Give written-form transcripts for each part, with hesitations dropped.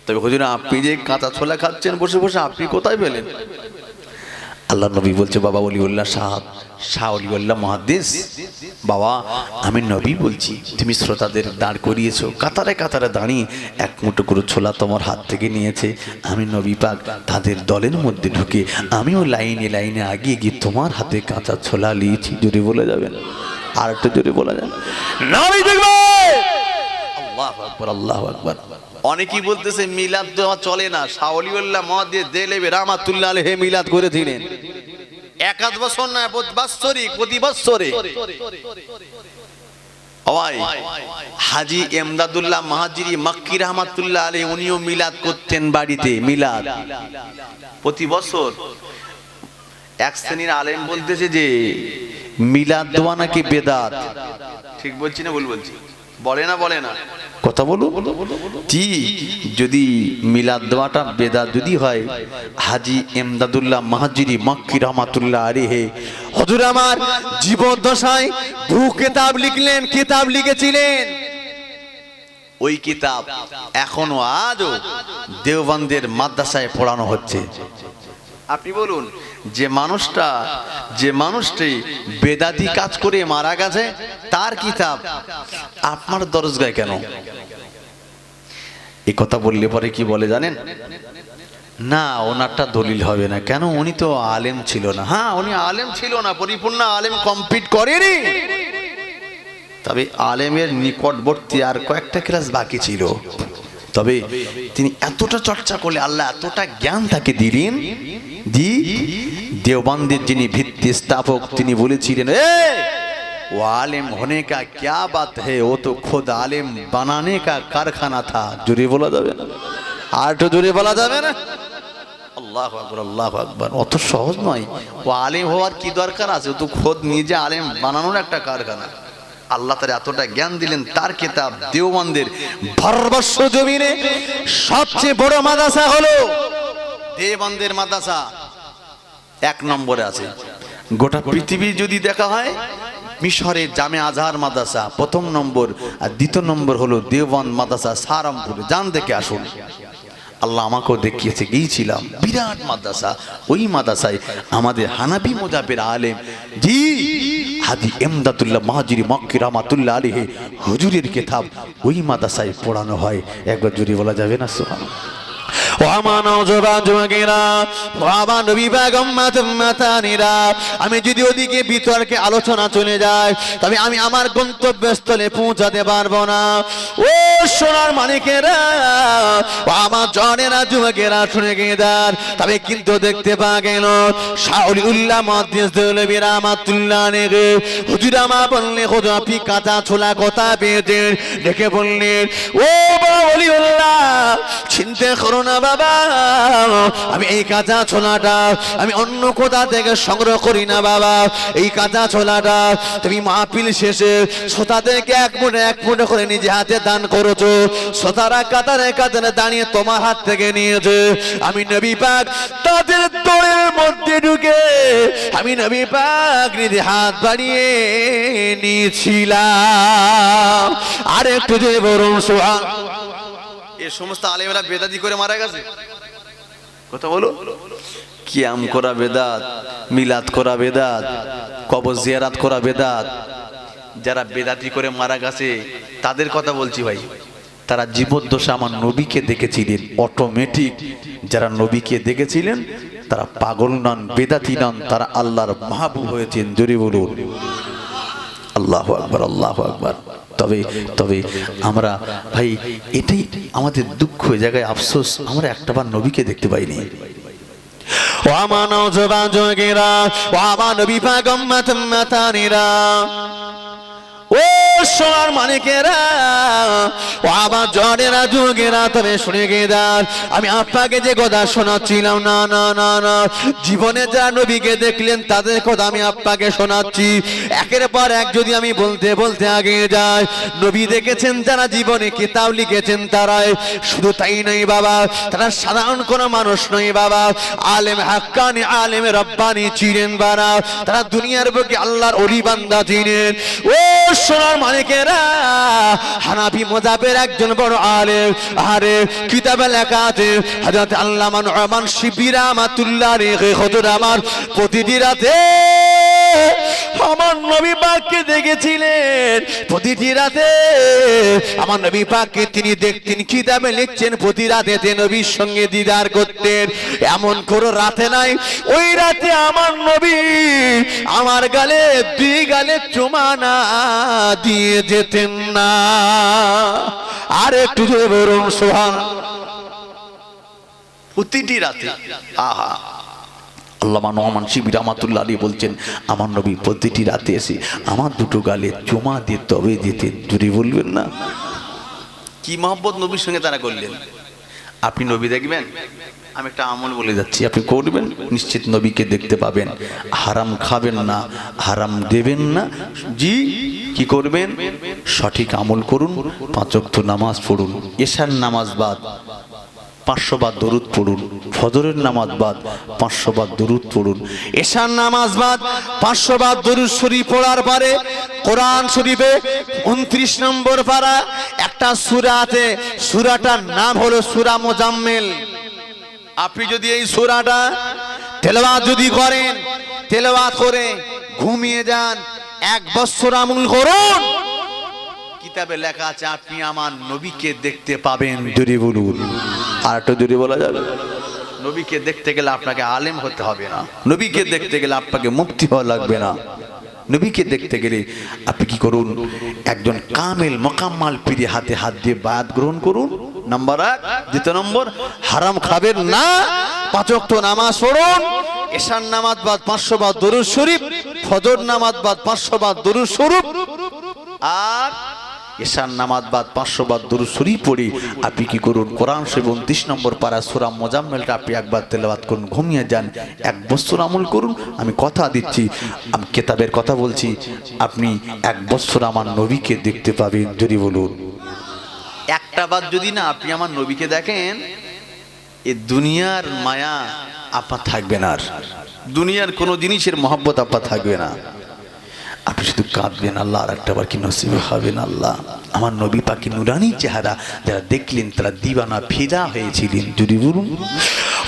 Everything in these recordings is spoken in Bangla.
তবে হুজুর আপনি যে কাঁচা ছোলা খাচ্ছেন বসে বসে, আপনি কোথায় পেলেন? আল্লাহ নবী বলছে, বাবা ওলিউল্লাহ সাহেব, শাহ ওলিউল্লাহ মুহাদ্দিস, বাবা আমি নবী বলছি, তুমি শ্রোতাদের দাঁড় করিয়েছো, কাতারে কাতারে দাঁড়িয়ে এক মুঠো করে ছোলা তোমার হাত থেকে নিয়েছে, আমি নবী পাক তাদের দলের মধ্যে ঢুকে আমিও লাইনে লাইনে আগিয়ে গিয়ে তোমার হাতে কাঁচা ছোলা নিয়েছি। জোরে বলে যাবেন, আর একটু জোরে বলা যাবে, নবী দেখবে। আল্লাহু আকবার, আল্লাহু আকবার। অনেকেই বলতেছে মিলাদ দেওয়া চলে না। শাহ ওলিউল্লাহ মুহাদ্দিস দেহলেভি রাহমাতুল্লাহ আলাইহি মিলাদ করেছিলেন, এক আধ বছর না, বাৎসরিক, প্রতি বছরে। হাজী এমদাদুল্লাহ মুহাজিরি মক্কি রাহমাতুল্লাহ আলাইহি উনিও মিলাদ করতেন বাড়িতে, মিলাদ প্রতি বছর। এক শ্রেণীর আলেম বলতেছে যে মিলাদ দেওয়া নাকি বেদাত। ঠিক বলছি না ভুল বলছি? বলে না বলে না? কথা বলো। জি, যদি মিলাদ দেওয়াটা বেদাত যদি হয়, হাজী এমদাদুল্লাহ মুহাজিরি মক্কি রাহমাতুল্লাহ আলাইহি হুজুর আমার জীবদ্দশায় দু কিতাব লিখলেন, কিতাব লিখেছিলেন। ওই কিতাব এখনো আজও দেওবন্দের মাদ্রাসায় পড়ানো হচ্ছে। আপনি বলুন, যে মানুষটি বেদাতি কাজ করে মারা গেছে, তার কিতাব আপনার দরজগায় কেন? এই কথা বললে পরে কি বলে জানেন? না, ওনারটা দলিল হবে না। কেন? উনি তো আলেম ছিল না। হ্যাঁ, উনি আলেম ছিল না, পরিপূর্ণ আলেম কমপ্লিট করেনি, তবে আলেমের নিকটবর্তী আর কয়েকটা ক্লাস বাকি ছিল। তবে তিনি এতটা চর্চা করলে আল্লাহ এতটা জ্ঞান তাকে দিলেন, দেওবন্দের যিনি ভিত্তি স্থাপক তিনি বলেছিলেন, वो आलिम होने का क्या बात है, वो तो खुद आलिम बनाने का कारखाना था। जुड़े बोला जाবে না? আর তো জোরে বলা যাবে না? আল্লাহু আকবার, আল্লাহু আকবার। অত সহজ নয়। ও আলিম হওয়ার কি দরকার আছে? ও তো খোদ নিজে আলিম বানানোর একটা কারখানা। আল্লাহ তার এতটা জ্ঞান দিলেন, তার কিতাব দেওবন্দের ভারতবর্ষ জমিনে সবচেয়ে বড় মাদ্রাসা হলো দেওবন্দের মাদ্রাসা, এক নম্বরে আছে। গোটা পৃথিবী যদি দেখা হয়, মিশরে জামে আজহার মাদ্রাসা প্রথম নম্বর, আর দ্বিতীয় নম্বর হলো দেওবন্দ মাদ্রাসা সাহারানপুরে। যান দেখে আসুন। আল্লাহ আমাকেও দেখিয়েছে, গিয়েছিলাম, বিরাট মাদ্রাসা। ওই মাদ্রাসায় আমাদের হানাফি মাযহাবের আলেম হাজী এমদাদুল্লাহ মুহাজিরি মক্কি রাহমাতুল্লাহ আলাইহি হুজুরের কিতাব ওই মাদ্রাসায় পড়ানো হয়। একবার জোরে বলা যাবে না সুবহানাল্লাহ? আমি যদি ওদিকে বিতর্কে আলোচনা চলে যায়, তবে আমি আমার গন্তব্যস্থলে পৌঁছাতে পারবো না। ও সোনার মানিকেরা, আমার জনেরা, যুবকেরা, শুনে গেদার, তবে কিন্তু দেখতে পাওয়া গেল শাহ ওলিউল্লাহ মুহাদ্দিস দেহলেভি রাহমাতুল্লাহ আলাইহি হুজুর আমা বললেন, হুজুর আপনি কাঁচা ছোলা কথা পেয়েছেন, দেখে বললেন, ও ওলিউল্লাহ চিন্তা করো না বাবা, আমি এই কাঁচা ছোলাটা আমি অন্য কোথা থেকে সংগ্রহ করি না বাবা। এই কাঁচা ছোলাটা তুমি মাহফিল শেষে শ্রোতাদেরকে এক মুঠো করে নিজে হাতে দান করেছো। শ্রোতারা কাতারে কাতারে দাঁড়িয়ে তোমার হাত থেকে নিয়েছে। আমি নবী পাক তাদের দলের মধ্যে ঢুকে আমি নবী পাক নিজে হাত বাড়িয়ে নিয়েছিলাম। আর একটু যে বলুন সুবহানাল্লাহ। এই সমস্ত আলেমরা বেদাতি করে মারা গেছে। কথা বলো, কিয়াম করা বেদাত, মিলাদ করা বেদাত, কবর জিয়ারত করা বেদাত। যারা বেদাতি করে মারা গেছে তাদের কথা বলছি ভাই। তারা জীবদ্দশা আমার নবীকে দেখেছিলেন। অটোমেটিক যারা নবীকে দেখেছিলেন তারা পাগল নন, বেদাতি নন, তারা আল্লাহর মাহবুব হয়েছেন। জোরে বলুন আল্লাহু আকবার, আল্লাহু আকবার। তবে আমরা ভাই, এটাই আমাদের দুঃখ, এই জায়গায় আফসোস, আমরা একটাবার নবীকে দেখতে পাইনি। ও আমার নওজোয়ান যুবকেরা, ও আমার নবী পাক উম্মতানিরা, ও সোনার মানিকেরা, ও আমার জনেরা, যুবকেরা, তবে শুনে গেদার, আমি আপনাকে যে কথা শোনাচ্ছিলাম, না না না না, জীবনে যারা নবীকে দেখলেন তাদের কথা আমি আপনাকে শোনাচ্ছি। একের পর এক যদি আমি বলতে বলতে আগে যাই, নবী দেখেছেন যারা, জীবনে কিতাব লিখেছেন তারাই। শুধু তাই নয় বাবা, তারা সাধারণ কোনো মানুষ নয় বাবা, আলেম হাক্কানি, আলেম রব্বানি ছিলেন বাবা। তারা দুনিয়ার বুকে আল্লাহর ওলি বান্দা ছিলেন। ও সোনার মালিকেরা হানাফি মাযহাবের একজন বড় আলেম আরে কিতাবে লেখা আছে হযরত আল্লামা নুমান শিবলি রাহমাতুল্লাহ আলাইহি হুজুর আমার প্রতিটি রাতে আমার নবী পাককে দেখেছিলেন প্রতিটি রাতে আমার নবী পাককে তিনি দেখতেন কিতাবে লিখছেন প্রতি রাতে তিনি নবীর সঙ্গে দিদার করতেন এমন কোন রাতে নাই ওই রাতে আমার নবী আমার গালে দুই গালে চুমা না দিয়ে যেতেন না আর একটু জোরে বলুন সুবহানাল্লাহ প্রতিটি রাতে আহা আল্লামা নুমান শিবলি রাহমাতুল্লাহ আলাইহি বলছেন আমার নবী প্রতিটি রাতে এসে আমার দুটো গালে চুমা দিয়ে তবে দিতেন জোরে বলবেন না কি মহব্বত নবীর সঙ্গে তারা করলেন আপনি নবী দেখবেন আমি একটা আমল বলে যাচ্ছি আপনি করবেন নিশ্চিত নবীকে দেখতে পাবেন হারাম খাবেন না হারাম দেবেন না জি কি করবেন সঠিক আমল করুন 5 ওয়াক্ত নামাজ পড়ুন এশার নামাজ বাদ 500 বার দরুদ পড়ুন ফজরের নামাজ বাদ 500 বার দরুদ পড়ুন এশার নামাজ বাদ 500 বার দরুদ শরীফ পড়ার পরে কোরআন শরীফে 29 নম্বর পারা একটা সূরা আছে সূরাটার নাম হলো সূরা মুজাম্মিল আপনি যদি এই সূরাটা তেলাওয়াত যদি করেন তেলাওয়াত করে ঘুমিয়ে যান 1 বছর আমল করুন কিতাবে লেখা আছে আপনি আমার নবীকে দেখতে পাবেন জোরে বলুন আর একটু জোরে বলা যাবে নবীকে দেখতে গেলে আপনাকে আলেম হতে হবে না নবীকে দেখতে গেলে আপনাকে মুফতি হওয়া লাগবে না নবীকে দেখতে গেলে আপনি কি করুন একজন কামেল মোকাম্মাল পীরে হাতে হাত দিয়ে বায়াত গ্রহণ করুন নাম্বার 1 দ্বিতীয় নম্বর হারাম খাবেন না 5 ওয়াক্ত নামাজ পড়ুন এশার নামাজ বাদ 500 বার দরুদ শরীফ ফজর নামাজ বাদ 500 বার দরুদ শরীফ আর এশার নামাজ বাদ 500 বার দরুদ শরীফ পড়ি আপনি কি করুন কোরআন শরীফ 29 নম্বর পারা সূরা মুজাম্মিলটা আপনি একবার তেলাওয়াত করুন ঘুমিয়ে যান 1 বছর আমল করুন আমি কথা দিচ্ছি আমি কিতাবের কথা বলছি আপনি 1 বছর আমার নবীকে দেখতে পাবেন যদি বলুন একটা বার যদি না আপনি আমার নবীকে দেখেন এই দুনিয়ার মায়া আপনার থাকবে না আর দুনিয়ার কোনো জিনিসের মহব্বত আপনার থাকবে না আপনি শুধু কাঁদবেন আল্লাহ আর একটা বার কি নসিব হবেন আল্লাহ আমার নবী পাকি নুরানি চেহারা যারা দেখলেন তারা দিওয়ানা ফিদা হয়েছিলেন যদি বলুন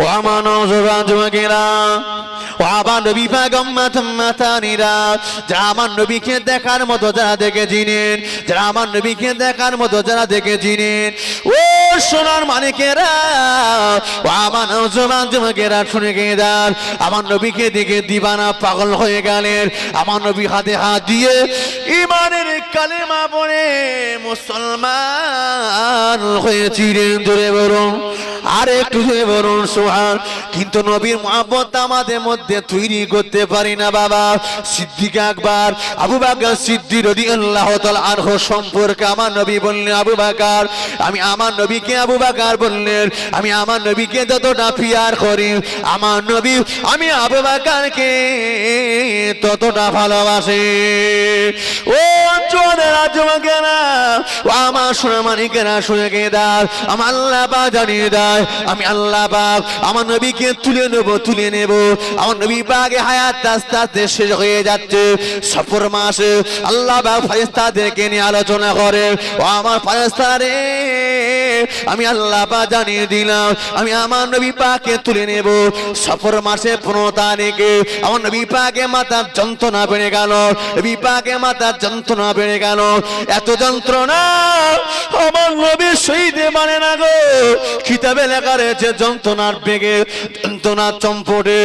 ও আমার নওজওয়ানেরা ও আমার নবী পাক উম্মাতানিরা যারা আমার নবীকে দেখার মতো যারা দেখেছিলেন যারা আমার নবীকে দেখার মতো যারা দেখেছিলেন ও সোনার মানিকেরা ও আমার নওজওয়ানেরা শুনে গেদার আমার নবীকে দেখে দিওয়ানা পাগল হয়ে গেলেন আমার নবী হাতে হাত দিয়ে ঈমানের কালেমা পড়ে মুসলমান হয়েছিলেন জোরে বলুন আর একটু জোরে বলুন সুবহান কিন্তু নবীর মহব্বত আমাদের মধ্যে তৈরি করতে পারি না বাবা সিদ্দিক আকবর আবু বকর সিদ্দিক রাদিয়াল্লাহু তাআলা আনহু সম্পর্কে আমার নবী বললেন আবু বকর আমি আমার নবীকে আবু বকর বললেন আমি আমার নবীকে যতটা পিয়ার করি আমার নবী আমি আবু বকরকে ততটা ভালোবাসি ও চোরেরা জমাকেরা ও আমার সোনামানিকেরা শুনে গেদার আমার আল্লাহ পাক জানিয়ে দেয় আমি আল্লাহ পাক আমার নবীকে তুলে নেব আমার নবী পাকে হায়াত আস্তে আস্তে শেষ হয়ে যাচ্ছে সফর মাসে আল্লাহ পাক ফেরেশতাদেরকে নিয়ে আলোচনা করে ও আমার ফেরেশতারে আমি আল্লাহ পাক জানিয়ে দিলাম আমি আমার নবী পাককে তুলে নেব সফর মাসে 15 তারিখে আমার নবী পাকে মাথার যন্ত্রণা বেড়ে গেল নবী পাকে মাথার যন্ত্রণা বেড়ে গেল এত যন্ত্রণা আমার নবী সইতে পারে না গো কিতাবে লেখা রয়েছে যন্ত্রণার বেগে যন্ত্রণার চম্পটে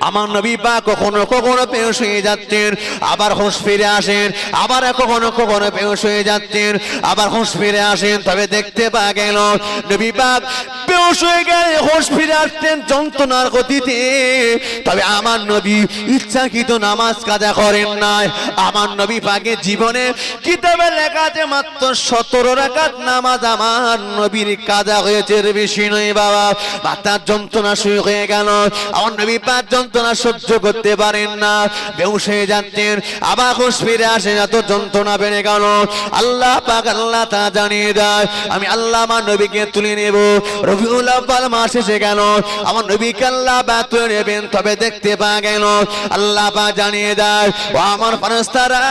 আমার নবী পাক কখনো কখনো বেহুশ হয়ে যাচ্ছেন আবার হুঁশ ফিরে আসেন আবার কখনো কখনো বেহুশ হয়ে যাচ্ছেন আবার হুঁশ ফিরে আসেন তবে দেখতে পাওয়া গেল নবী পাক বেহুশ হয়ে গেলে হুঁশ ফিরে আসতেন যন্ত্রণার গতিতে তবে আমার নবী ইচ্ছাকৃত নামাজ কাজা করেন নাই আমার নবী পাকের জীবনে কিতাবে লেখা আছে মাত্র 17 রাকাত নামাজ আমার নবীর কাজা হয়েছে বেশি নয় বাবা মাথার যন্ত্রণা শুরু হয়ে গেল আমার নবী পাক যন্ত্রণা সহ্য করতে পারেন না বেহুশ হয়ে যাচ্ছেন আবার হুঁশ ফিরে আসেন এত যন্ত্রণা বেড়ে গেল আল্লাহ পাক আল্লাহ তা জানিয়ে দেয় আমি আল্লাহ আমার নবীকে তুলে নেব রবিউল আউয়াল মাস এসে গেল, আমার নবীকে আল্লাহ পাক তুলে নেবেন, তবে দেখতে পাওয়া গেল আল্লাহ পাক জানিয়ে দেয়, ও আমার ফেরেশতারা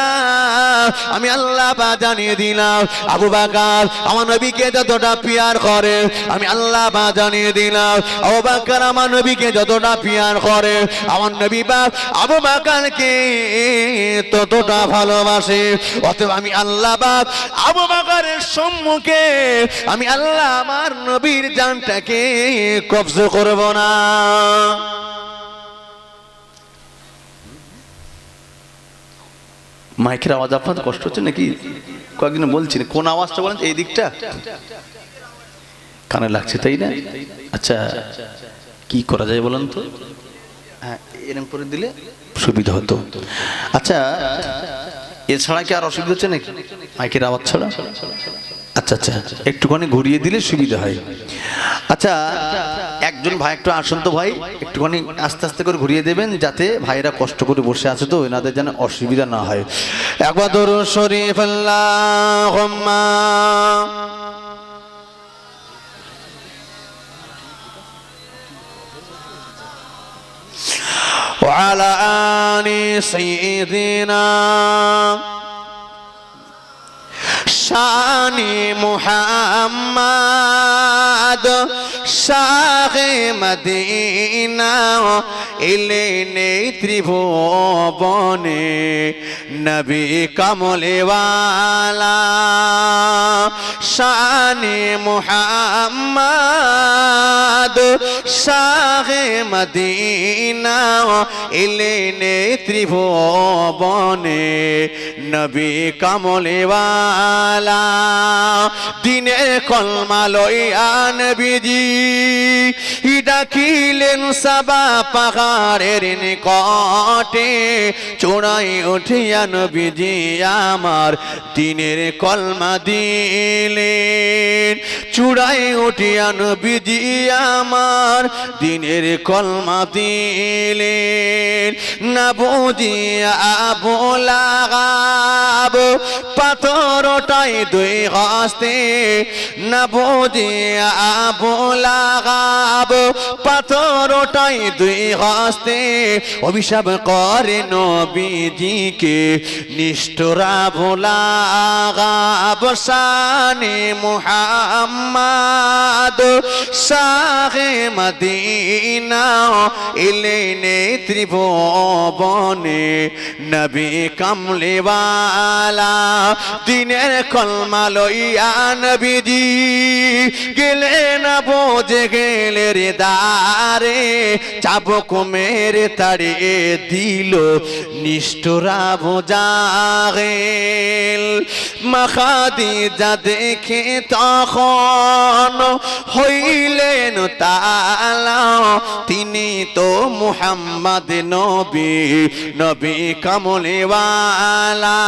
আমি আল্লাহ পাক জানিয়ে দিলাম আবু বকর আমার নবীকে যতটা পিয়ার করে, আমি আল্লাহ পাক জানিয়ে দিলাম আবু বকর আমার নবীকে যতটা পিয়ার করে, আমার নবী পাক আবু বকরকে ততটা ভালোবাসে। অতএব আমি আল্লাহ পাক আবু বকরের সম্মুখে আমি আল্লাহ আমার নবীর জানটাকে কবজা করব না। মাইকের আওয়াজ আপনাদের কষ্ট হচ্ছে নাকি? কয়েকদিন বলছি কোন আওয়াজটা বলেন, এই দিকটা কানে লাগছে তাই না? আচ্ছা কি করা যায় বলেন তো? হ্যাঁ এরকম করে দিলে সুবিধা হতো। আচ্ছা এছাড়া কি আর অসুবিধা হচ্ছে নাকি মাইকের আওয়াজ ছাড়া? আচ্ছা আচ্ছা একটুখানি ঘুরিয়ে দিলে সুবিধা হয়। আচ্ছা একজন ভাই একটু আসুন তো ভাই, একটুখানি আস্তে আস্তে করে ঘুরিয়ে দেবেন যাতে ভাইরা কষ্ট করে বসে আছে তো এনাদের যেন অসুবিধা না হয়। একবার দরুদ শরীফ আল্লাহুম্মা ওয়া আলা আলি সাইয়্যিদিনা শানি মুহাম্মদ শাহে মদিনা এলেনে ত্রিভুবনে নবী কমলেওয়ালা শানি মুহাম্মদ শাহে মদিনা এলেনে ত্রিভুবনে নবী কমলেওয়ালা দিনের কলমা লইয়া নবীজি ডাকিলেন সাবা পাহাড়ের নিকটে, চূড়ায় উঠিয়া নবীজি আমার দিনের কলমা দিলেন, চূড়ায় উঠিয়া নবীজি আমার দিনের কলমা দিলেন। না বুঝিয়া আবু লাহাব পাথরটাই দুই হস্তে, না বুঝিয়া আবু লাহাব পাথরটাই দুই হস্তে অভিশাপ করে নবীজিকে নিষ্ঠুর আবু লাহাব। শানে মুহাম্মদ শাহে মদিনা এলেনে ত্রিভুবনে নবী কমলেওয়ালা দিনের কলমা লইয়া নবীজি গেলেন বোঝে গেলে রে দারে, চাবুক মেরে তাড়িয়ে দিল নিষ্ঠুর আবু জাহেল। মা খাদিজা দেখে তখন হইলেন তালা, তিনি তো মুহাম্মদ নবী, নবী কমলেওয়ালা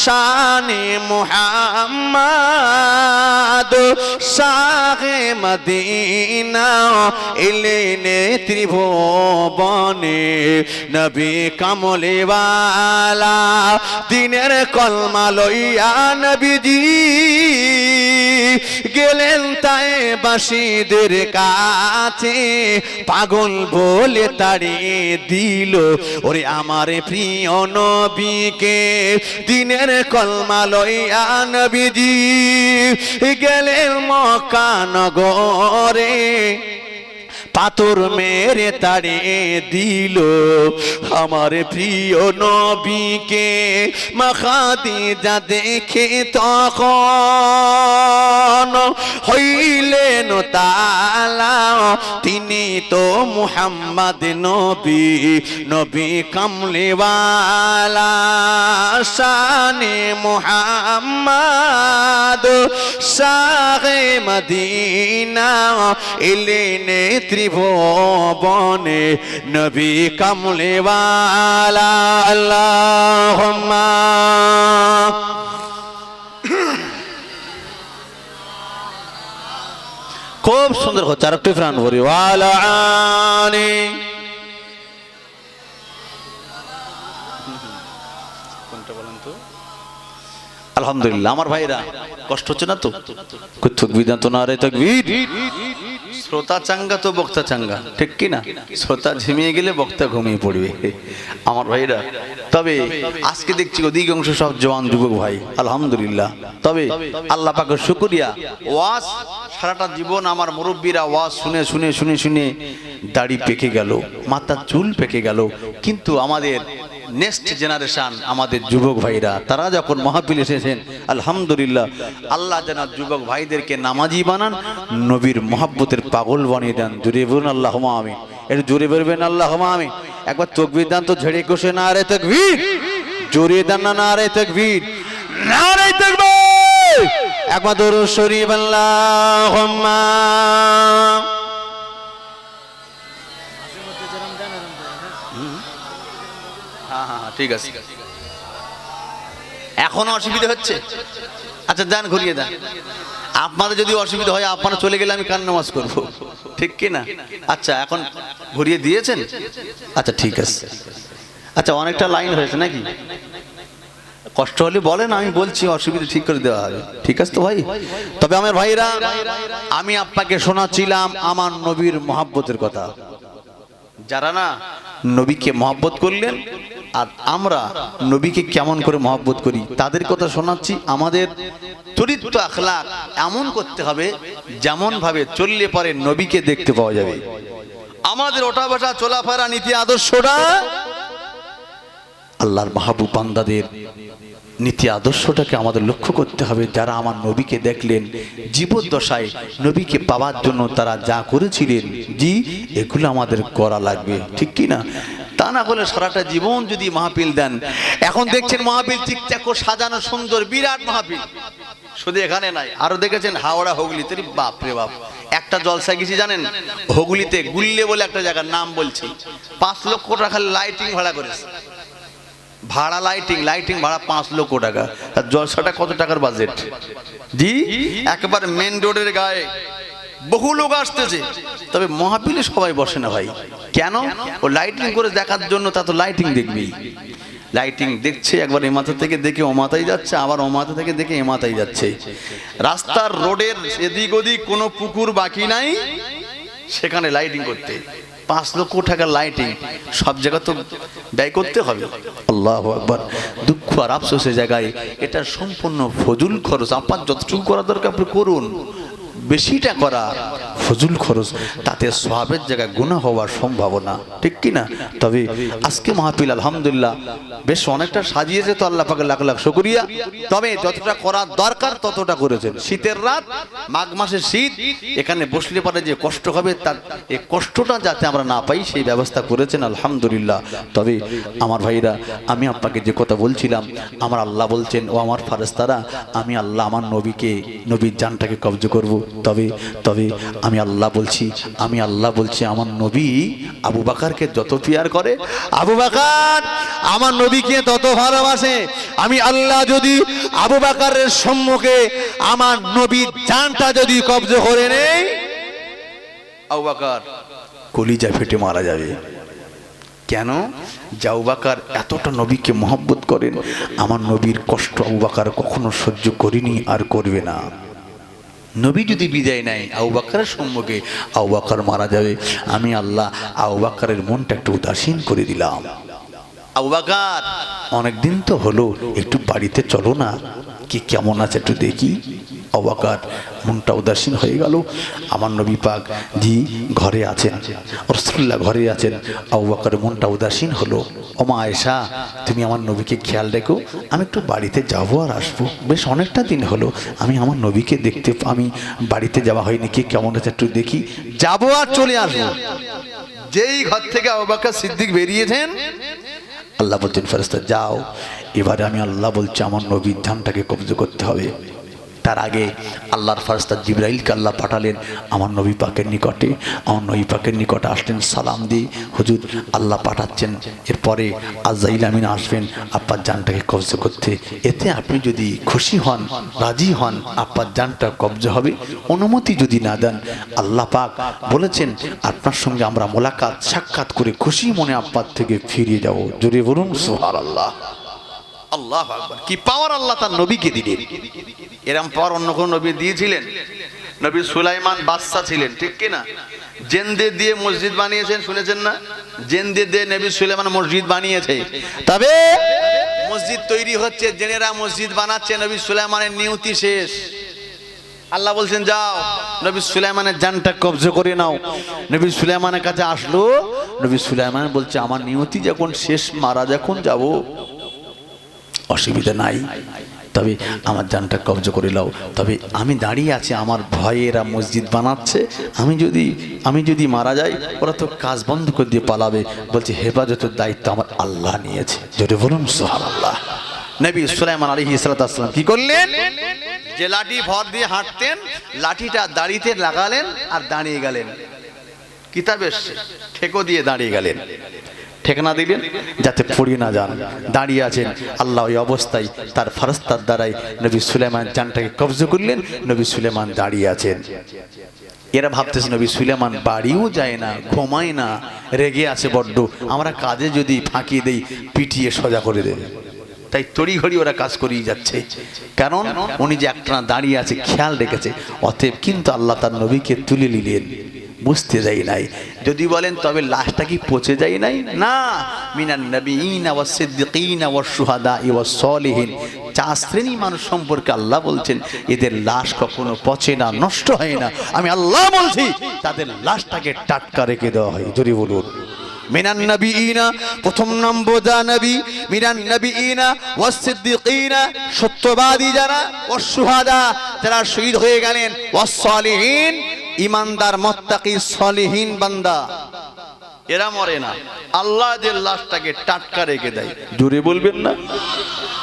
শানে মুহাম্মদ শাহে মদিনা এলেনে ত্রিভুবনে নবী কমলেওয়ালা দিনের কলমা লইয়া নবীজি গেলেন তাই বাসীদের কাছে, পাগল বলে তাড়িয়ে দিল ওরে আমার প্রিয় নবীকে। দিনের কলমা লইয়া নবীজি গেলেন মক্কা নগরে, পাথর মেরে তাড়িয়ে দিল আমার প্রিয় নবীকে। মা খাদিজা দেখে তখন হইলেন তালা, তিনি তো মুহাম্মদ নবী, নবী কমলেওয়ালা শানে মুহাম্মদ শাহে মদিনা এলেনে ত্রিভুবনে নবী কমলেওয়ালা। আল্লাহুম্মা খুব সুন্দর হচ্ছে, আর একটু প্রাণ ভরি ওয়ালা আলি। কোনটা বলেন তো? আলহামদুলিল্লাহ। আমার ভাইরা কষ্ট হচ্ছে না তো? তাকবীর তো নারে তাকবীর। শ্রোতা চাঙ্গা তো বক্তা চাঙ্গা, ঠিক কি না? শ্রোতা ঝিমিয়ে গেলে বক্তা ঘুমিয়ে পড়বে আমার ভাইরা। তবে আজকে দেখছি অধিকাংশ সব জওয়ান যুবক ভাই আলহামদুলিল্লাহ। তবে আল্লাহ পাকের শুকরিয়া, ওয়াজ সারাটা জীবন আমার মুরব্বীরা ওয়াজ শুনে শুনে শুনে শুনে দাড়ি পেকে গেল, মাথার চুল পেকে গেল, কিন্তু আমাদের নেক্সট জেনারেশন আমাদের যুবক ভাইরা তারা যখন মাহফিল এসেছেন আলহামদুলিল্লাহ, আল্লাহ যেন যুবক ভাইদেরকে নামাজি বানান, নবীর মহব্বতের পাগল বানিয়ে দেন। জোরে বলুন আল্লাহুম্মা আমিন। একটু জোরে বলবেন আল্লাহুম্মা আমিন। একবার তাকবীর দেন তো, ঝেড়ে কষে নারে তাকবীর। জোরে দেন না নারে তাকবীর, নারে তাকবীর। একবার দরুদ শরীফ আল্লাহুম্মা। ঠিক আছে, এখনো অসুবিধা হচ্ছে? আচ্ছা দেন, ঘুরিয়ে দেন। আপনাদের যদি অসুবিধা হয় আপনারা চলে গেলে আমি কান নামাজ করবো, ঠিক কি না? আচ্ছা এখন ঘুরিয়ে দিয়েছেন? আচ্ছা ঠিক আছে। আচ্ছা অনেকটা লাইন হয়েছে নাকি? কষ্ট হলে বলেন, আমি বলছি, অসুবিধা ঠিক করে দেওয়া হবে, ঠিক আছে তো ভাই? তবে আমার ভাইরা, আমি আপনাকে শোনাচ্ছিলাম আমার নবীর মহব্বতের কথা। যারা না নবীকে মহব্বত করলেন, আর আমরা নবীকে কেমন করে মহব্বত করি তাদের কথা শোনাচ্ছি। আমাদের চরিত্র আখলাক এমন করতে হবে যেমন ভাবে চললে পরে নবীকে দেখতে পাওয়া যাবে। আমাদের ওঠা বসা চলাফেরা নীতি আদর্শটা আল্লাহর মাহবুব বান্দাদের নীতি আদর্শটাকে আমাদের লক্ষ্য করতে হবে। যারা আমার নবীকে দেখলেন, জীবদ্দশায় নবীকে পাওয়ার জন্য তারা যা করেছিলেন, জি এগুলো আমাদের করা লাগবে, ঠিক কি না? তা না হলে সারাটা জীবন যদি মাহফিল দেন, এখন দেখছেন মাহফিল ঠিকঠাক করে সাজানো সুন্দর, বিরাট মাহফিল। শুধু এখানে নাই, আরো দেখেছেন হাওড়া হুগলিতে, বাপ রে বাপ, একটা জলসা গেছি জানেন, হুগলিতে গুল্লে বলে একটা জায়গার নাম বলছি, 5 লক্ষ টাকা লাইটিং ভাড়া করেছে। ভাড়া লাইটিং ভাড়া 5 লক্ষ টাকা। আর জলসাটা কত টাকার বাজেট? জি একেবারে মেন রোডের গায়ে, বহু লোক আসতেছে। তবে মাহফিলে সবাই বসে না ভাই, কেন? ও লাইটিং করে দেখার জন্য। তা তো লাইটিং দেখবি, লাইটিং দেখছে, একবার এ মাথা থেকে দেখে ও মাথায় যাচ্ছে, আবার ও মাথা থেকে দেখে এ মাথায় যাচ্ছে। রাস্তার রোডের এদিক ওদিক কোনো পুকুর বাকি নাই, সেখানে লাইটিং করতে 5 লক্ষ টাকার লাইটিং, সব জায়গা তো ব্যয় করতে হবে। আল্লাহু আকবার। দুঃখ আর আফসোসের জায়গায় এটা সম্পূর্ণ ফজুল খরচ। আপনার যতটুকু করা দরকার আপনি করুন, বেশিটা করা ফজুল খরচ, তাতে সওয়াবের জায়গায় গুনাহ হওয়ার সম্ভাবনা, ঠিক কি না? তবে আজকে মাহফিল আলহামদুলিল্লাহ বেশ অনেকটা সাজিয়েছে, তো আল্লাহ পাকের লাখ লাখ শুকরিয়া। তবে যতটা করা দরকার ততটা করেছেন। শীতের রাত, মাঘ মাসের শীত, এখানে বসলে পরে যে কষ্ট হবে, তার এই কষ্টটা যাতে আমরা না পাই সেই ব্যবস্থা করেছেন আলহামদুলিল্লাহ। তবে আমার ভাইরা, আমি আপনাকে যে কথা বলছিলাম, আমার আল্লাহ বলছেন, ও আমার ফারেস্তারা, আমি আল্লাহ আমার নবীকে, নবীর জানটাকে কবজ করব। তবে আমি আল্লাহ বলছি আমার নবী আবু বকরকে যত পিয়ার করে, আবু বকর আমার নবীকে তত ভালোবাসে। আমি আল্লাহ যদি আবু বকরের সম্মুখে আমার নবীর জানটা যদি কবজ করে নেই, আবু বকর কলিজা ফেটে মারা যাবে। কেন? আবু বকর এতটা নবীকে মহব্বত করেন, আমার নবীর কষ্ট আবু বকর কখনো সহ্য করেনি আর করবে না। নবী যদি বিদায় নেয়, আবু বকরের সম্মুখে আবু বকর মারা যাবে। আমি আল্লাহ আবু বকরের মনটা একটু উদাসীন করে দিলাম। আবু বকর অনেকদিন তো হলো, একটু বাড়িতে চলো না, কি কেমন আছে একটু দেখি। আবু বকর মনটা উদাসীন হয়ে গেল। আমার নবী পাক জি ঘরে আছেন, রাসূলুল্লাহ ঘরে আছেন, আবু বকরের মনটা উদাসীন হলো। ও মা আয়েশা, তুমি আমার নবীকে খেয়াল রেখো, আমি একটু বাড়িতে যাবো আর আসবো, বেশ অনেকটা দিন হলো আমি আমার নবীকে দেখতে, আমি বাড়িতে যাওয়া হয়নি, কি কেমন আছে একটু দেখি, যাবো আর চলে আসবো। যেই ঘর থেকে আবু বকর সিদ্দিক বেরিয়েছেন, আল্লাহ বলছেন ফেরেশতা যাও। এবারে আমি আল্লাহ বলছি আমার নবীর জানটাকে কবজ করতে হবে। তার আগে আল্লাহর ফেরেশতা জিবরাইলকে আল্লাহ পাঠালেন আমার নবী পাকের নিকটে। আমার নবী পাকের নিকটে আসলেন সালাম দিয়ে, হুজুর আল্লাহ পাঠাচ্ছেন, এরপরে আজরাইল আমিন আসবেন আপনার জানটাকে কবজ করতে। এতে আপনি যদি খুশি হন, রাজি হন, আপনার জানটা কবজ হবে। অনুমতি যদি না দেন, আল্লাহ পাক বলেছেন আপনার সঙ্গে আমরা মোলাকাত সাক্ষাৎ করে খুশি মনে আপনার থেকে ফিরে যাব। জোরে বলুন সুবহানাল্লাহ। আল্লাহু আকবার, কি পাওয়ার আল্লাহ তার নবীকে দিলেন। এরকম পাওয়ার অন্য কোন নবী দিয়েছিলেন? নবী সুলাইমান বাদশা ছিলেন, ঠিক কি না? জেনদের দিয়ে মসজিদ বানিয়েছেন, শুনেছেন না? জেনদের দিয়ে নবী সুলাইমান মসজিদ বানিয়েছে। তবে মসজিদ তৈরি হচ্ছে, জেনেরা মসজিদ বানাচ্ছে, নবী সুলাইমানের নিয়তি শেষ। আল্লাহ বলছেন যাও নবী সুলাইমানের জানটা কবজা করে নাও। নবী সুলাইমানের কাছে আসলো, নবী সুলাইমান বলছে আমার নিয়তি যখন শেষ, মারা যখন যাব, অসুবিধা নাই, তবে আমার জানটা কবজা করে নাও। তবে আমি দাঁড়িয়ে আছি, আমার ভয়ে এরা মসজিদ বানাচ্ছে, আমি যদি মারা যাই ওরা তো কাজ বন্ধ করে দিয়ে পালাবে। বলছে হেফাজতের দায়িত্ব আমার আল্লাহ নিয়েছে। জোরে বলুন সুবহানাল্লাহ। নবী সুলাইমান আলাইহিস সালাম কি করলেন? যে লাঠি ভর দিয়ে হাঁটতেন, লাঠিটা দাড়িতে লাগালেন আর দাঁড়িয়ে গেলেন। কিতাবে ঠেকো দিয়ে দাঁড়িয়ে গেলেন, ঠেকনা দিলেন যাতে পড়ে না যান। দাঁড়িয়ে আছেন, আল্লাহ ওই অবস্থায় তার ফারস্তার দ্বারাই নবী সুলাইমান জানটাকে কবজা করলেন। নবী সুলাইমান দাঁড়িয়ে আছেন। এরা ভাবতেছে নবী সুলাইমান বাড়িও যায় না, ঘুমায় না, রেগে আছে বড্ড, আমরা কাজে যদি ফাঁকি দেই পিটিয়ে সোজা করে দেবে। তাই তড়িঘড়ি ওরা কাজ করেই যাচ্ছে, কারণ উনি যে একটানা দাঁড়িয়ে আছে খেয়াল রেখেছে। অতএব কিন্তু আল্লাহ তার নবীকে তুলে নিলেন, বুঝতে যাই নাই। যদি বলেন তবে লাশটা কি পচে যায় নাই? না, মিনান নবিয়িনা ওয়াস সিদ্দিকিনা ওয়াস শুহাদা ওয়াস সলিহিন, 4 শ্রেণী মানুষ সম্পর্কে আল্লাহ বলছেন এদের লাশ কখনো পচে না, নষ্ট হয় না। আমি আল্লাহ বলছি তাদের লাশটাকে টাটকা রেখে দেওয়া হয়। জোরে বলুন মিনান নবিয়িনা, প্রথম নম্বর দা নবী, মিনান নবিয়িনা ওয়াস সিদ্দিকিনা, সত্যবাদী যারা, ওয়াস শুহাদা যারা শহীদ হয়ে গেলেন, ওয়াস সলিহিন ইমানদার মুত্তাকি সলিহিন বান্দা, এরা মরে না। আল্লাহ এদের লাশটাকে টাটকা রেখে দেয়। জোরে বলবেন না?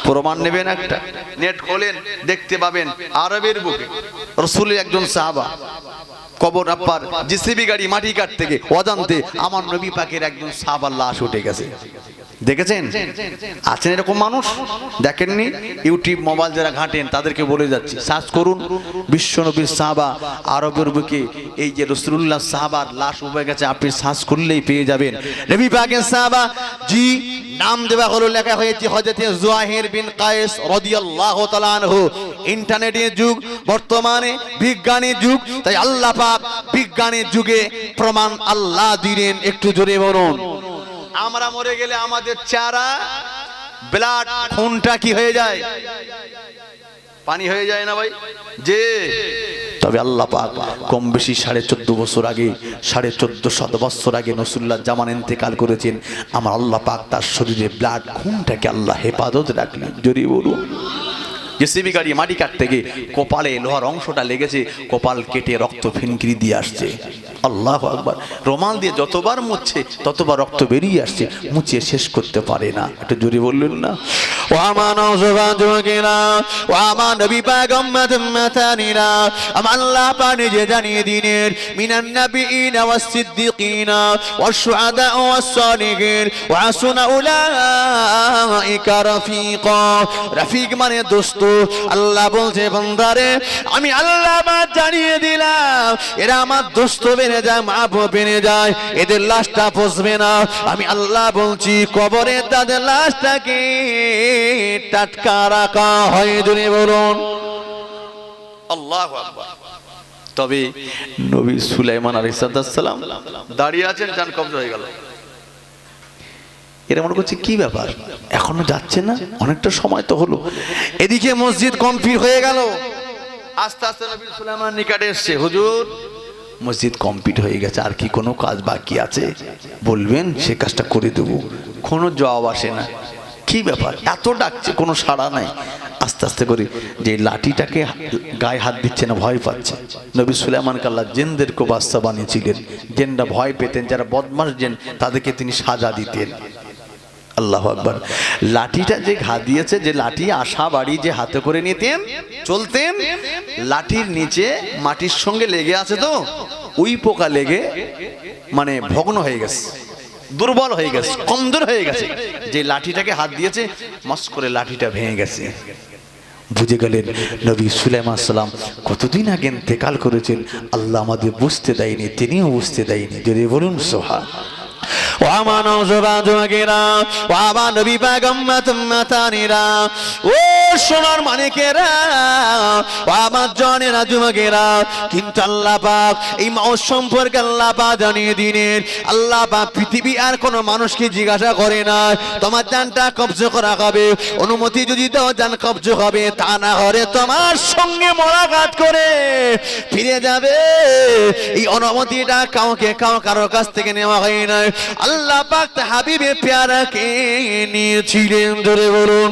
প্রমাণ নেবেন একটা, নেট খোলেন দেখতে পাবেন। আরবের বুকে রাসূলের একজন সাহাবা কবর আপার জিসিবি গাড়ি মাটি কাটতে গিয়ে অজান্তে আমার নবী পাকের একজন সাহাবার লাশ উঠে গেছে। দেখেছেন? আছেন এরকম মানুষ? দেখেননি? ইউটিউব মোবাইল যারা ঘাটেন তাদেরকে বলে যাচ্ছি, সার্চ করুন বিশ্ব নবীর সাহাবা আরবের বুকে এই যে রাসূলুল্লাহ সাহাবার লাশ উঠে গেছে, আপনি সার্চ করলেই পেয়ে যাবেন। নবী পাকের সাহাবা, জি নাম দেওয়া হলো, লেখা হয়েছে হযরতে যুহাইর বিন কায়েস রাদিয়াল্লাহু তাআলা আনহু। ইন্টারনেটের যুগ, বর্তমানে বিজ্ঞানের যুগ, তাই আল্লাহ পাক বিজ্ঞানের যুগে প্রমাণ আল্লাহ দিলেন। একটু জোরে বলুন। আমরা মরে গেলে আমাদের চেহারা, ব্লাড, খুনটা কি হয়ে যায়? পানি হয়ে যায় না ভাই? যে তবে আল্লাহ পাক কম বেশি 14.5 বছর আগে, 1450 বছর আগে রাসূলুল্লাহ জামান ইন্তেকাল করেছেন। আমার আল্লাহ পাক তার শরীরে ব্লাড, খুনটাকে আল্লাহ হেফাজত রাখলেন। জোরে বলুন। জেসিবি গাড়ি মাটি কাটতে গিয়ে কপালে লোহার অংশটা লেগেছে, কপাল কেটে রক্ত ফিনকিরি দিয়ে আসছে। আল্লাহু আকবার। রুমাল দিয়ে যতবার মুছছে ততবার রক্ত বেরিয়ে আসছে, মুছিয়ে শেষ করতে পারে না। একটু জোরে বললেন না? ও আমার নওজওয়ানেরা, ও আমার নবী পাক উম্মতানিরা, আমার আল্লাহ পাক নিজে জানিয়ে দিলেন মিনান নবিয়িনা ওয়াস সিদ্দিকিনা ওয়াস শুহাদা ওয়াস সালিহিন ওয়া হাসুনা উলাইকা রাফিকা। রাফিক মানে দোস্ত। আল্লাহ বলছে বান্দারে আমি আল্লাহ পাক জানিয়ে দিলাম এরা আমার দোস্ত বেনে যায়, মাপ বেনে যায়, এদের লাশটা পচবে না। আমি আল্লাহ বলছি কবরে তাদের লাশটাকে টাটকা রাখা হয়। জোরে বলুন আল্লাহু আকবার। তবে নবী সুলাইমান আলাইহিস সালাম দাঁড়িয়ে আছেন, জান কবজা হয়ে গেল। এরা মনে করছে কি ব্যাপার, এখনো যাচ্ছে না, অনেকটা সময় তো হলো। এদিকে মসজিদ কমপ্লিট হয়ে গেল। আস্তে আস্তে নবী সুলাইমান নিকটে এসেছে, হুজুর মসজিদ কমপ্লিট হয়ে গেছে, আর কি কোনো কাজ বাকি আছে বলবেন, সে কাজটা করে দেবো। কোনো জবাব আসে না। কি ব্যাপার, এত ডাকছে কোনো সাড়া নাই। আস্তে আস্তে করে যে লাঠিটাকে গায়ে হাত দিচ্ছে না, ভয় পাচ্ছে। নবী সুলাইমানকে আল্লাহ জিনদেরকে বাদশা বানিয়েছিলেন। জিনরা ভয় পেতেন, যারা বদমাশ জিন তাদেরকে তিনি সাজা দিতেন। আল্লাহু আকবার। লাঠিটা যে ঘা দিয়েছে, যে লাঠি আশা বাড়ি যে হাতে করে নিতেন চলতেন, লাঠির নিচে মাটির সঙ্গে লেগে আছে, তো ওই পোকা লেগে মানে ভগ্ন হয়ে গেছে, দুর্বল হয়ে গেছে, কমজোর হয়ে গেছে। যে লাঠিটাকে হাত দিয়েছে মস করে লাঠিটা ভেঙে গেছে। বুঝে গেলেন নবী সুলাইমান সালাম কতদিন আগে ইন্তেকাল করেছেন, আল্লাহ আমাদের বুঝতে দেয়নি, তিনিও বুঝতে দেয়নি। যদি বলুন সুবহান। ও আমার নওজোয়ান যুবকেরা, ও আমার নবী পাগম্বর মাতানিরা, ও সোনার মানিকেরা, ও আমার জানেরা যুবকেরা, কিন্তু আল্লাহ পাক এই মাউস সম্পর্কে আল্লাহ পাক জানিয়ে দিলেন। আল্লাহ পাক পৃথিবী আর কোনো মানুষকে জিজ্ঞাসা করে না তোমার জানটা কবজা করা হবে, অনুমতি যদি দাও জান কবজা হবে, তা না হলে তোমার সঙ্গে মোলাকাত করে ফিরে যাবে। এই অনুমতিটা কারো কাছ থেকে নেওয়া হয় না, আল্লাহ পাক হাবিবে প্যারাকে নিয়েছিলেন। ধরে বলুন,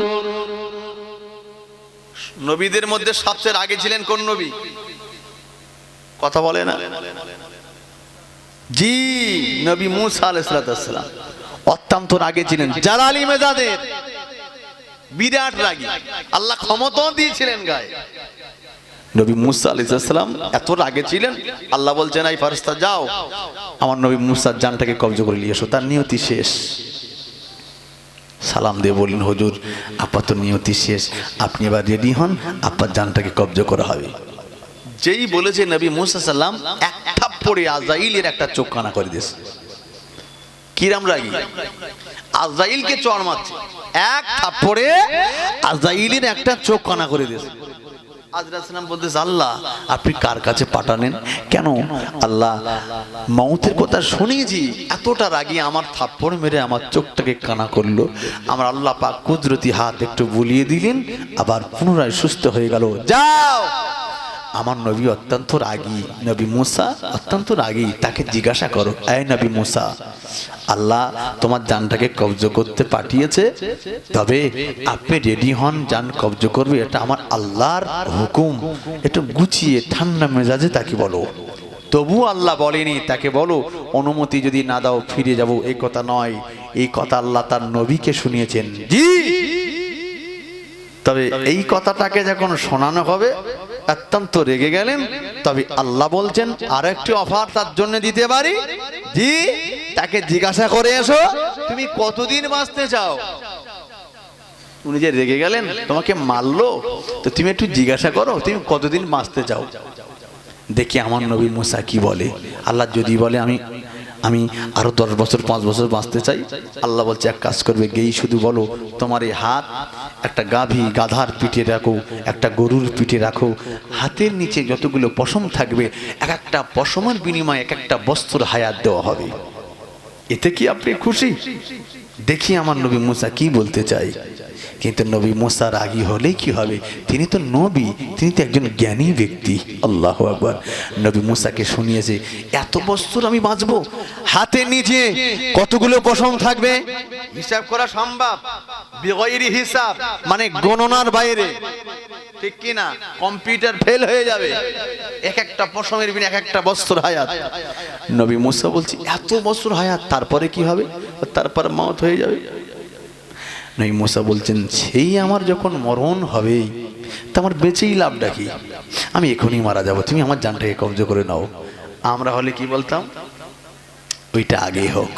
নবীদের মধ্যে সবচেয়ে আগে ছিলেন কোন নবী? কথা বলে না জি, নবী মুসা আলাইহিস সালাম অত্যন্ত রাগে ছিলেন, জালালি মেজাজের, বিরাট রাগী। আল্লাহ ক্ষমতা দিয়েছিলেন গায়ে। নবী মুসা আলাইহিস সালাম এত রাগে ছিলেন, আল্লাহ বলছেন এই ফেরেশতা যাও আমার নবী মুসার জানটাকে কবজা করে নিয়ে এসো, তার নিয়তি শেষ। সালাম দিয়ে বললেন হুজুর আপাতত নিয়তি শেষ, আপনি এবার রেডি হন, আপনার জানটাকে কবজা করা হবে। যেই বলেছে নবী মুসা সাল্লাম এক থাপ্পড়ে আজরাইলের একটা চোখ কানা করে দিয়েছে। কিরাম রাগী, আজরাইলকে চড় মারছে, এক থাপ্পড়ে আজরাইলের একটা চোখ কানা করে দিয়েছে। আজরাইল সালাম বলতেছে আল্লাহ আপনি কার কাছে পাঠালেন? কেন? আল্লাহ মউতের কথা শুনেছি, এতটা রাগী আমার থাপ্পড় মেরে আমার চোখটাকে কানা করলো। আমার আল্লাহ পাক কুদরতি হাত একটু বুলিয়ে দিলেন, আবার পুনরায় সুস্থ হয়ে গেল। যাও, আমার নবী অত্যন্ত রাগী, নবী মুসা অত্যন্ত রাগী, তাকে জিজ্ঞাসা করো এই নবী মুসা, আল্লাহ তোমার জানটাকে কবজা করতে পাঠিয়েছে, তবে আপনি রেডি হন, জান কবজা করবে, এটা আমার আল্লাহর হুকুম। একটু গুছিয়ে ঠান্ডা মেজাজে তাকে বলো। তবু আল্লাহ বলেনি তাকে বলো অনুমতি যদি না দাও ফিরে যাব, এই কথা নয়, এই কথা আল্লাহ তার নবীকে শুনিয়েছেন। জি, তবে এই কথাটাকে যখন শোনানো হবে অত্যন্ত রেগে গেলেন। তবে আল্লাহ বলছেন আর একটি অফার তার জন্য দিতে পারি। জি, তাকে জিজ্ঞাসা করে এসো তুমি কতদিন বাঁচতে চাও। উনি যে রেগে গেলেন, তোমাকে মারলো, তো তুমি একটু জিজ্ঞাসা করো তুমি কতদিন বাঁচতে চাও, দেখি আমার নবী মুসা কি বলে। আল্লাহ যদি বলে আমি আরো 10 বছর 5 বছর বাঁচতে চাই, আল্লাহ বলছে এক কাজ করবে, গেই শুধু বলো তোমার এই হাত একটা গাধার পিঠে রাখো, একটা গরুর পিঠে রাখো, হাতের নিচে যতগুলো পশম থাকবে এক একটা পশমের বিনিময়ে এক একটা বস্তুর হায়াত দেওয়া হবে। এতে কি আপনি খুশি? দেখি আমার নবী মুসা কি বলতে চাই। কিন্তু নবী মুসা রাগী হলে কি হবে, তিনি তো নবী, তিনি তো একজন জ্ঞানী ব্যক্তি। আল্লাহু আকবার। নবী মুসাকে শুনিয়েছে এত বছর আমি বাঁচবো, হাতে নিচে কতগুলো পশম থাকবে হিসাব করা সম্ভব, বিগয়রি হিসাব, মানে গণনার বাইরে, ঠিক কি না? কম্পিউটার ফেল হয়ে যাবে। এক একটা পশমের বিন এক একটা বছর হায়াত। নবী মুসা বলছি এত বছর হায়াত, তারপরে কি হবে? তারপর মওত হয়ে যাবে। নবী মুসা বলছেন সেই আমার যখন মরণ হবে তা আমার বেঁচেই লাভটা কি? আমি এখনই মারা যাব, তুমি আমার জানটাকে কবজা করে নাও। আমরা হলে কি বলতাম, ওইটা আগেই হোক,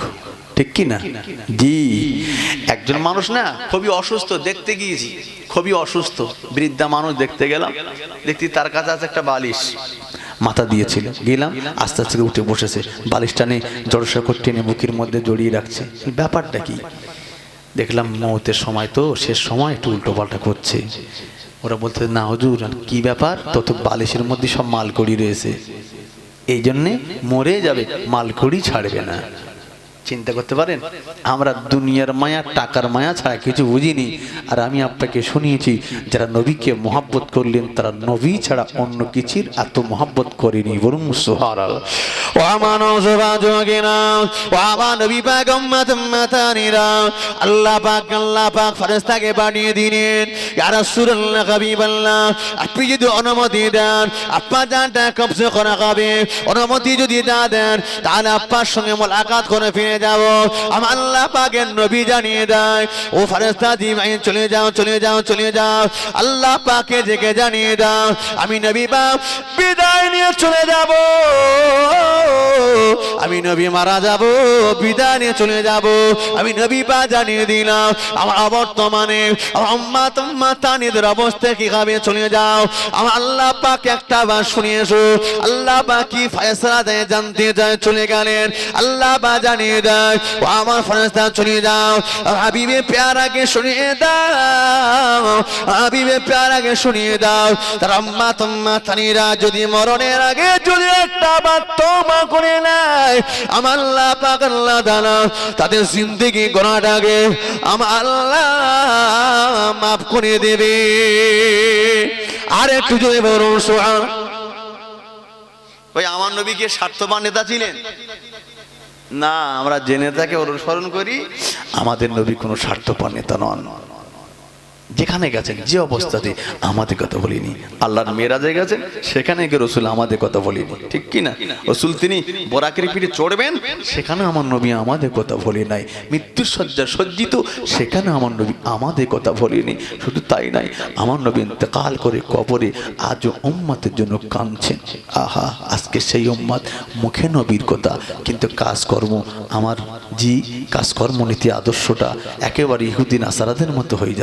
ঠিক কি না? জি, একজন মানুষ না খুবই অসুস্থ, দেখতে গিয়েছি, খুবই অসুস্থ বৃদ্ধা মানুষ দেখতে গেলাম, দেখতে তার কাছে আছে একটা বালিশ, মাথা দিয়েছিল, গেলাম আস্তে আস্তে উঠে বসেছে, বালিশটা নিয়ে জড়সড় টেনে বুকের মধ্যে জড়িয়ে রাখছে। ব্যাপারটা কি? দেখলাম মওতের সময় তো, শেষ সময় একটু উল্টো পাল্টা করছে। ওরা বলতে না হুজুর কি ব্যাপার, তত বালিশের মধ্যে সব মালকড়ি রয়েছে, এই জন্যে মরে যাবে, মালকড়ি ছাড়বে না। চিন্তা করতে পারেন, আমরা দুনিয়ার মায়া টাকার মায়া ছাড়া কিছু বুঝিনি। আর আমি আপনাকে শুনিয়েছি যারা নবীকে মহব্বত করলেন তারা নবী ছাড়া অন্য কিছুর এত মহব্বত করেনি। বলুন সুবহানাল্লাহ। ও আমার নওজোয়ান যুবকেরা, ও আমার নবী পাগম্বর মাতানিরা, আল্লাহ পাক ফেরেশতাকে পাঠিয়ে দিলেন, ইয়া রাসূলুল্লাহ হাবিবাল্লাহ আপনি যদি অনুমতি দেন আপনার জানটা কবজা করা হবে, অনুমতি যদি না দেন তাহলে আপনার সঙ্গে মোলাকাত করে ফিরে যাব। আমার আল্লাহ পাকের নবী জানিয়ে দেয় ও ফেরেশতা দিবাই চলে যাও চলে যাও চলে যাও, আল্লাহ পাকে জেগে জানিয়ে দাও আমি নবী পাক বিদায় নিয়ে চলে যাব, আমি আমি নবী মারা যাব, বিদায় নিয়ে চলে যাব, আমি নবী পা জানিয়ে দিলাম আমার বর্তমানে তানিদের অবস্থা কি হবে, চলে যাও। আমার আল্লাহ পাক একটা বার শুনিয়েছো, আল্লাহ পাক কি ফয়সালা দেয় জানতে যায়, চলে গেলেন। আল্লাহ পাক জানিয়ে দেয় ও আমার ফেরেশতা চলে যাও, হাবিবে প্যারাকে শুনিয়ে দাও, হাবিবে প্যারাকে শুনিয়ে দাও তার আম্মা তানিরা যদি মরণের আগে যদি একটা বার তওবা করে নেয়, আমার আল্লাহ পাক আল্লাহ তাআলা তাদের জিন্দেগি গুনাহটাকে আমার আল্লাহ মাফ করে দেবে। আর একটু জোরে বলুন সুবহান। ওই আমার নবী কি স্বার্থবান নেতা ছিলেন? না, আমরা যে নেতাকে অনুসরণ করি আমাদের নবী কোনো স্বার্থপর নেতা নন। যেখানে গেছেন যে অবস্থাতে আমাদের কথা বলিনি, আল্লাহর মেরাজে গেছেন সেখানে গিয়ে রসুল আমাদের কথা বলিনি, ঠিক কি না? রসুল তিনি বরাকের পিঠে চড়বেন, সেখানে আমার নবী আমাদের কথা বলে নাই। মৃত্যুর শয্যা সজ্জিত, সেখানে আমার নবী আমাদের কথা বলেনি। শুধু তাই নাই, আমার নবী ইন্তেকাল করে কবরে আজও উম্মতের জন্য কাঁদছেন। আহা, আজকে সেই উম্মত মুখে নবীর কথা কিন্তু কাজকর্ম আমার কাজকর্ম নীতি আদর্শটা একেবারে ইহুদি নাসারাদের মতো হয়ে যায়।